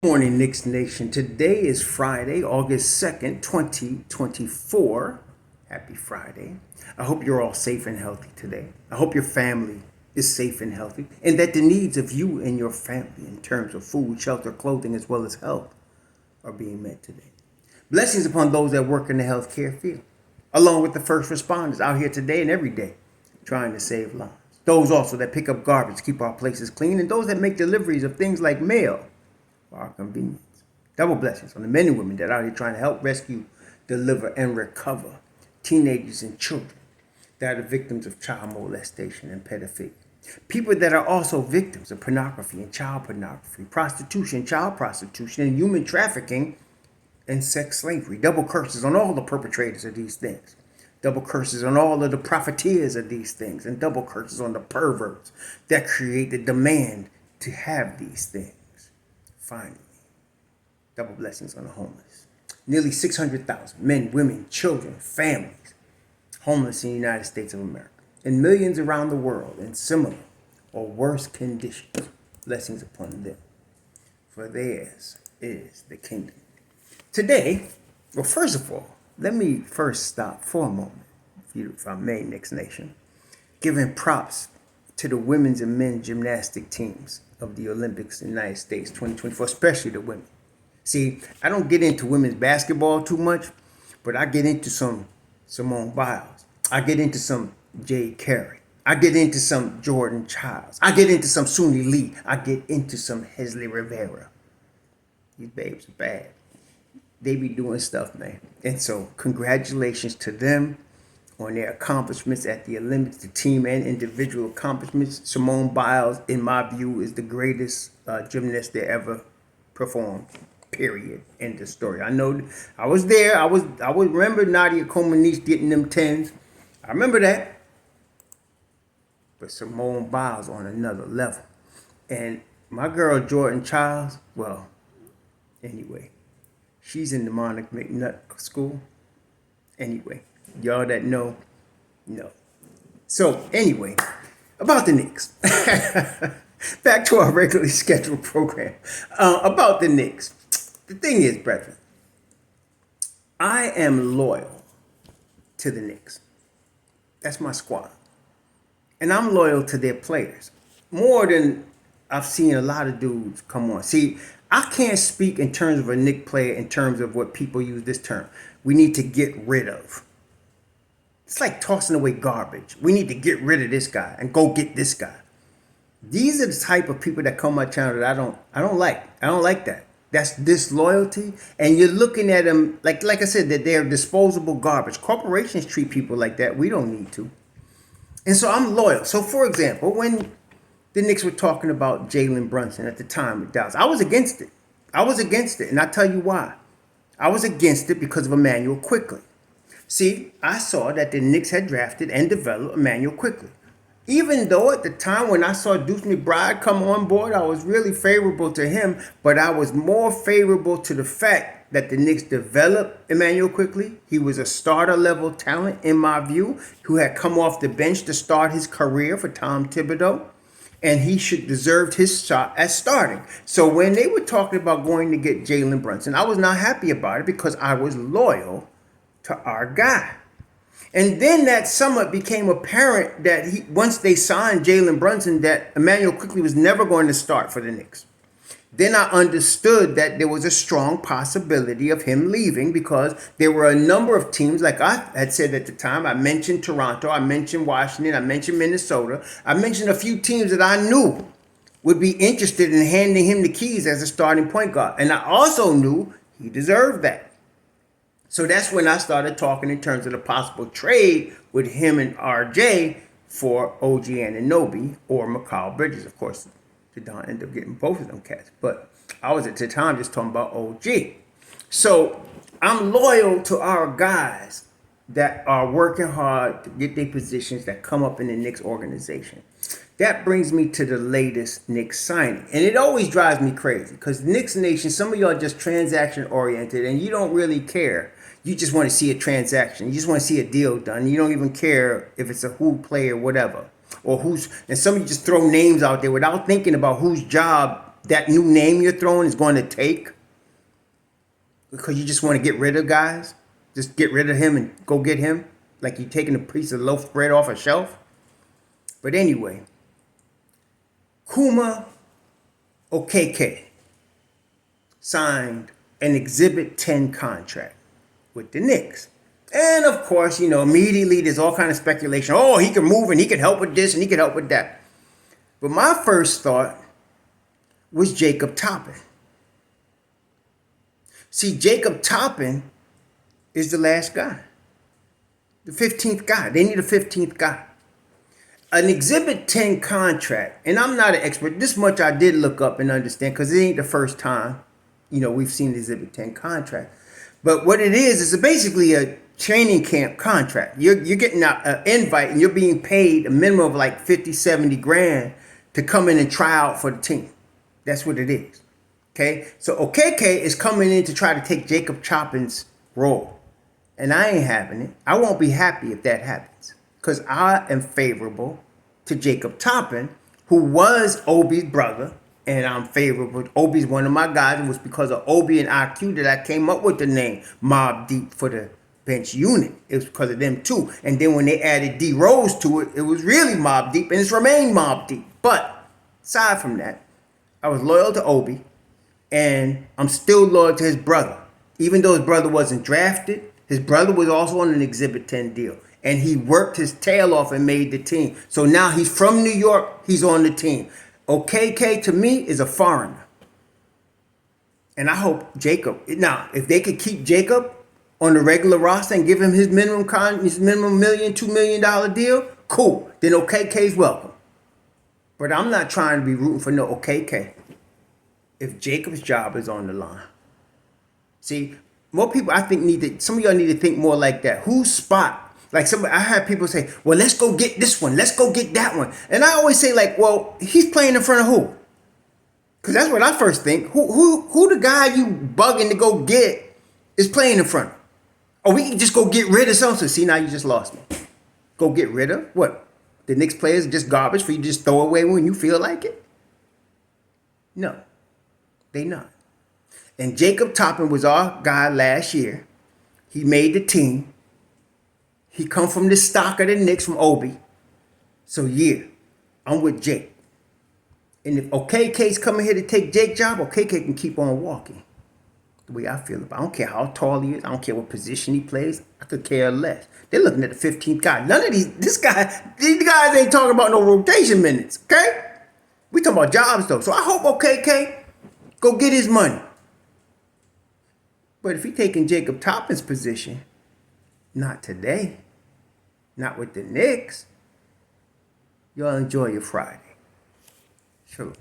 Morning, Knicks Nation. Today is Friday, August 2nd, 2024. Happy Friday. I hope you're all safe and healthy today. I hope your family is safe and healthy, and that the needs of you and your family in terms of food, shelter, clothing, as well as health are being met today. Blessings upon those that work in the healthcare field, along with the first responders out here today and every day trying to save lives. Those also that pick up garbage, keep our places clean, and those that make deliveries of things like mail for our convenience. Double blessings on the men and women that are out here trying to help rescue, deliver, and recover teenagers and children that are victims of child molestation and pedophilia. People that are also victims of pornography and child pornography, prostitution, child prostitution, and human trafficking and sex slavery. Double curses on all the perpetrators of these things. Double curses on all of the profiteers of these things. And double curses on the perverts that create the demand to have these things. Finally, double blessings on the homeless. Nearly 600,000 men, women, children, families homeless in the United States of America, and millions around the world in similar or worse conditions. Blessings upon them, for theirs is the kingdom. Today, well, first of all, let me first stop for a moment, if I may, Knicks Nation, giving props to the women's and men's gymnastic teams of the Olympics in the United States 2024, especially the women. See, I don't get into women's basketball too much, but I get into some Simone Biles. I get into some Jay Carey. I get into some Jordan Childs. I get into some Suni Lee. I get into some Hesley Rivera. These babes are bad. They be doing stuff, man. And so congratulations to them on their accomplishments at the Olympics, the team and individual accomplishments. Simone Biles, in my view, is the greatest gymnast that ever performed. Period. End of story. I know I was there. I would remember Nadia Comaneci getting them 10s. I remember that. But Simone Biles on another level. And my girl Jordan Childs, well, anyway, she's in the Monica McNutt School. Anyway, y'all that know. So anyway, about the Knicks. Back to our regularly scheduled program. About the Knicks. The thing is, brethren, I am loyal to the Knicks. That's my squad. And I'm loyal to their players. More than I've seen a lot of dudes come on. See, I can't speak in terms of a Knicks player in terms of what people use this term. We need to get rid of. It's like tossing away garbage. We need to get rid of this guy and go get this guy. These are the type of people that come on my channel that I don't like. I don't like that. That's disloyalty. And you're looking at them, like I said, that they're disposable garbage. Corporations treat people like that. We don't need to. And so I'm loyal. So, for example, when the Knicks were talking about Jalen Brunson at the time with Dallas, I was against it. And I'll tell you why. I was against it because of Emmanuel Quickley. See, I saw that the Knicks had drafted and developed Emmanuel Quickley. Even though at the time when I saw Deuce McBride come on board, I was really favorable to him, but I was more favorable to the fact that the Knicks developed Emmanuel Quickley. He was a starter level talent in my view, who had come off the bench to start his career for Tom Thibodeau, and he should deserve his shot at starting. So when they were talking about going to get Jalen Brunson, I was not happy about it because I was loyal to our guy. And then that summer it became apparent that once they signed Jalen Brunson, that Emmanuel Quickley was never going to start for the Knicks. Then I understood that there was a strong possibility of him leaving because there were a number of teams, like I had said at the time. I mentioned Toronto, I mentioned Washington, I mentioned Minnesota. I mentioned a few teams that I knew would be interested in handing him the keys as a starting point guard. And I also knew he deserved that. So that's when I started talking in terms of the possible trade with him and RJ for OG Anunoby or Mikal Bridges. Of course, Don ended up getting both of them cats. But I was at the time just talking about OG. So I'm loyal to our guys that are working hard to get their positions that come up in the Knicks organization. That brings me to the latest Knicks signing. And it always drives me crazy because Knicks Nation, some of y'all are just transaction oriented and you don't really care. You just want to see a transaction. You just want to see a deal done. You don't even care if it's a who player, whatever. Or and some of you just throw names out there without thinking about whose job that new name you're throwing is going to take because you just want to get rid of guys. Just get rid of him and go get him like you're taking a piece of loaf bread off a shelf. But anyway, Chuma Okeke signed an Exhibit 10 contract with the Knicks. And of course, immediately there's all kind of speculation. Oh, he can move and he can help with this and he can help with that. But my first thought was Jacob Toppin. See, Jacob Toppin is the last guy. The 15th guy. They need a 15th guy. An Exhibit 10 contract, and I'm not an expert. This much I did look up and understand because it ain't the first time, we've seen the Exhibit 10 contract. But what it is basically a training camp contract. You're getting an invite and you're being paid a minimum of like 50, 70 grand to come in and try out for the team. That's what it is. Okay? So Okeke is coming in to try to take Jacob Toppin's role. And I ain't having it. I won't be happy if that happens. Because I am favorable to Jacob Toppin, who was Obi's brother. And I'm favorable. Obi's one of my guys. It was because of Obi and IQ that I came up with the name Mobb Deep for the bench unit. It was because of them too. And then when they added D Rose to it, it was really Mobb Deep. And it's remained Mobb Deep. But aside from that, I was loyal to Obi. And I'm still loyal to his brother. Even though his brother wasn't drafted, his brother was also on an Exhibit 10 deal. And he worked his tail off and made the team. So now he's from New York. He's on the team. Okeke to me is a foreigner. And I hope Jacob, now, if they could keep Jacob on the regular roster and give him his minimum $1 million, $2 million deal, cool. Then Okeke's welcome. But I'm not trying to be rooting for no Okeke if Jacob's job is on the line. See, more people I think some of y'all need to think more like that. Whose spot? Like I had people say, well, let's go get this one. Let's go get that one. And I always say like, well, he's playing in front of who? Because that's what I first think. Who the guy you bugging to go get is playing in front of? Or we can just go get rid of something. See, now you just lost me. Go get rid of what? The Knicks players are just garbage for you to just throw away when you feel like it? No, they not. And Jacob Toppin was our guy last year. He made the team. He come from the stock of the Knicks from Obi. So yeah, I'm with Jake. And if Okeke's coming here to take Jake's job, Okeke can keep on walking. The way I feel about it. I don't care how tall he is. I don't care what position he plays. I could care less. They're looking at the 15th guy. These guys ain't talking about no rotation minutes, okay? We talking about jobs though. So I hope Okeke go get his money. But if he taking Jacob Toppin's position, not today. Not with the Knicks. Y'all enjoy your Friday. Sure.